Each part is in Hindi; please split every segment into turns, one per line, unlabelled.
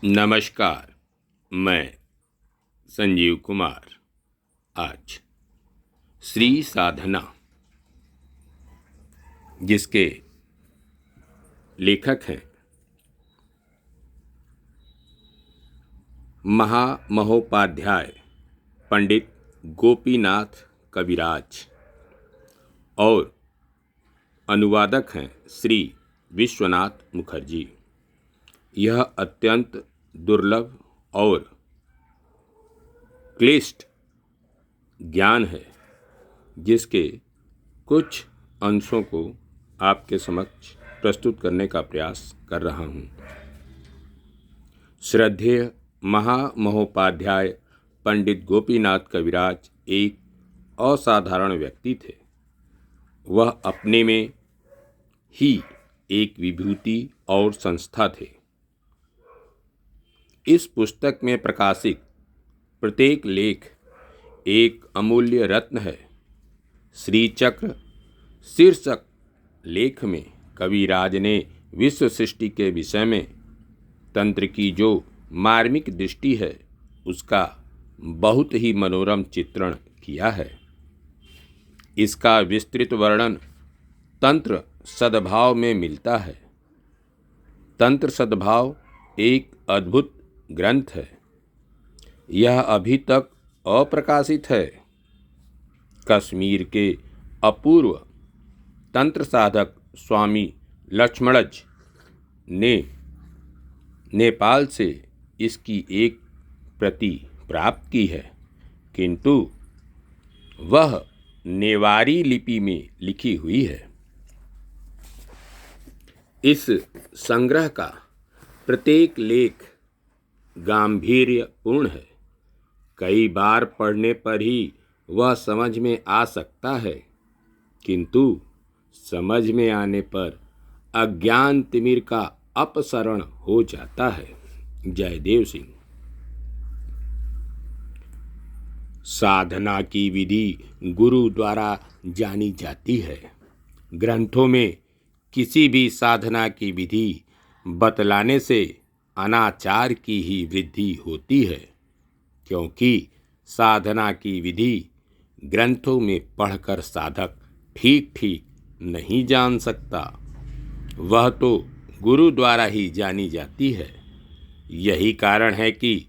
नमस्कार। मैं संजीव कुमार आज श्री साधना, जिसके लेखक हैं महामहोपाध्याय पंडित गोपीनाथ कविराज और अनुवादक हैं श्री विश्वनाथ मुखर्जी। यह अत्यंत दुर्लभ और क्लिष्ट ज्ञान है, जिसके कुछ अंशों को आपके समक्ष प्रस्तुत करने का प्रयास कर रहा हूँ। श्रद्धेय महामहोपाध्याय पंडित गोपीनाथ कविराज एक असाधारण व्यक्ति थे। वह अपने में ही एक विभूति और संस्था थे। इस पुस्तक में प्रकाशित प्रत्येक लेख एक अमूल्य रत्न है। श्री चक्र शीर्षक लेख में कविराज ने विश्व सृष्टि के विषय में तंत्र की जो मार्मिक दृष्टि है, उसका बहुत ही मनोरम चित्रण किया है। इसका विस्तृत वर्णन तंत्र सद्भाव में मिलता है। तंत्र सद्भाव एक अद्भुत ग्रंथ है। यह अभी तक अप्रकाशित है। कश्मीर के अपूर्व तंत्र साधक स्वामी लक्ष्मणज ने नेपाल से इसकी एक प्रति प्राप्त की है, किंतु वह नेवारी लिपि में लिखी हुई है। इस संग्रह का प्रत्येक लेख गांभीर्यपूर्ण है। कई बार पढ़ने पर ही वह समझ में आ सकता है, किंतु समझ में आने पर अज्ञान तिमिर का अपसरण हो जाता है। जयदेव सिंह। साधना की विधि गुरु द्वारा जानी जाती है। ग्रंथों में किसी भी साधना की विधि बतलाने से अनाचार की ही वृद्धि होती है, क्योंकि साधना की विधि ग्रंथों में पढ़कर साधक ठीक ठीक नहीं जान सकता। वह तो गुरु द्वारा ही जानी जाती है। यही कारण है कि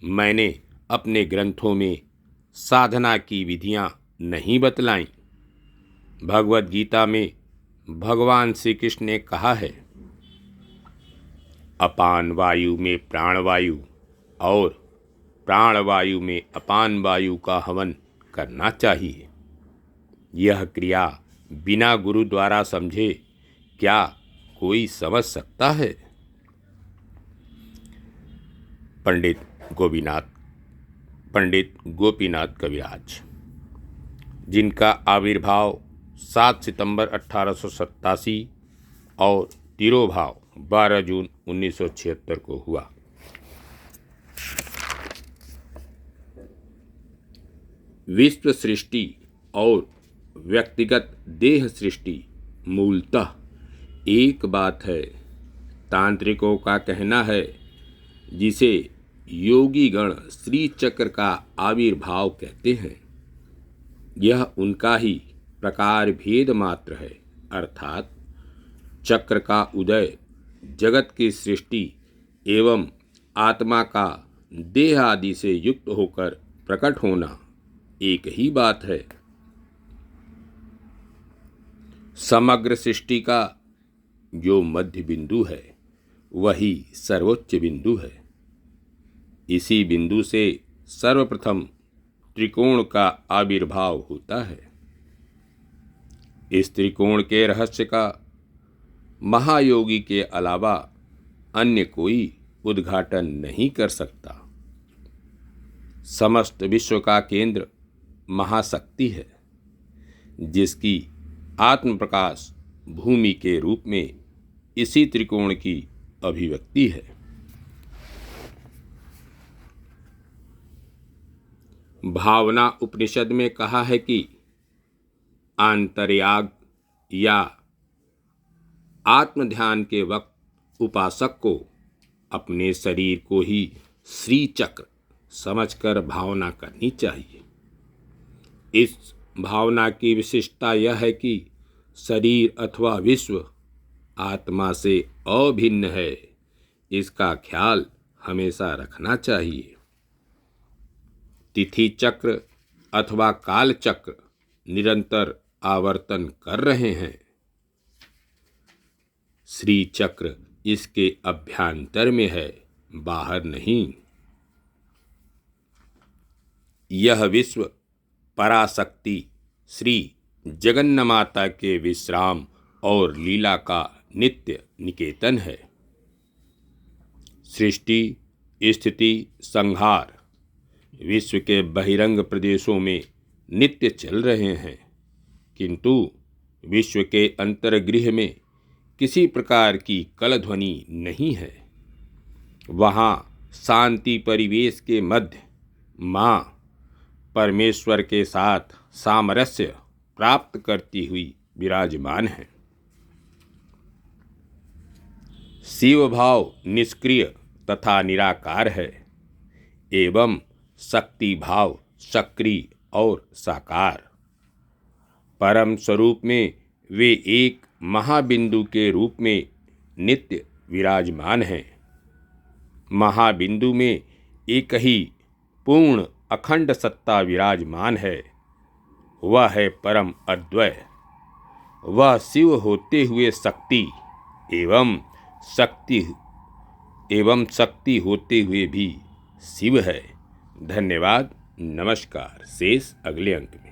मैंने अपने ग्रंथों में साधना की विधियां नहीं बतलाईं। भगवद गीता में भगवान श्री कृष्ण ने कहा है, अपान वायु में प्राणवायु और प्राणवायु में अपान वायु का हवन करना चाहिए। यह क्रिया बिना गुरु द्वारा समझे क्या कोई समझ सकता है? पंडित गोपीनाथ कविराज, जिनका आविर्भाव 7 सितंबर 1887 और तिरोभाव 12 जून 1976 को हुआ। विश्व सृष्टि और व्यक्तिगत देह सृष्टि मूलतः एक बात है। तांत्रिकों का कहना है, जिसे योगी गण श्री चक्र का आविर्भाव कहते हैं, यह उनका ही प्रकार भेद मात्र है, अर्थात चक्र का उदय, जगत की सृष्टि एवं आत्मा का देह आदि से युक्त होकर प्रकट होना एक ही बात है। समग्र सृष्टि का जो मध्य बिंदु है, वही सर्वोच्च बिंदु है। इसी बिंदु से सर्वप्रथम त्रिकोण का आविर्भाव होता है। इस त्रिकोण के रहस्य का महायोगी के अलावा अन्य कोई उद्घाटन नहीं कर सकता। समस्त विश्व का केंद्र महाशक्ति है, जिसकी आत्म प्रकाश भूमि के रूप में इसी त्रिकोण की अभिव्यक्ति है। भावना उपनिषद में कहा है कि आंतर्याग या आत्मध्यान के वक्त उपासक को अपने शरीर को ही श्री चक्र समझकर भावना करनी चाहिए। इस भावना की विशिष्टता यह है कि शरीर अथवा विश्व आत्मा से अभिन्न है, इसका ख्याल हमेशा रखना चाहिए। तिथि चक्र अथवा काल चक्र निरंतर आवर्तन कर रहे हैं। श्री चक्र इसके अभ्यंतर में है, बाहर नहीं। यह विश्व पराशक्ति श्री जगन्माता के विश्राम और लीला का नित्य निकेतन है। सृष्टि, स्थिति, संहार विश्व के बहिरंग प्रदेशों में नित्य चल रहे हैं, किंतु विश्व के अंतर्गृह में किसी प्रकार की कलध्वनि नहीं है। वहाँ शांति परिवेश के मध्य माँ परमेश्वर के साथ सामरस्य प्राप्त करती हुई विराजमान है। शिव भाव निष्क्रिय तथा निराकार है एवं शक्ति भाव सक्रिय और साकार। परम स्वरूप में वे एक महाबिंदु के रूप में नित्य विराजमान हैं। महाबिंदु में एक ही पूर्ण अखंड सत्ता विराजमान है, वह है परम अद्वय। वह शिव होते हुए शक्ति एवं शक्ति होते हुए भी शिव है। धन्यवाद, नमस्कार। शेष अगले अंक में।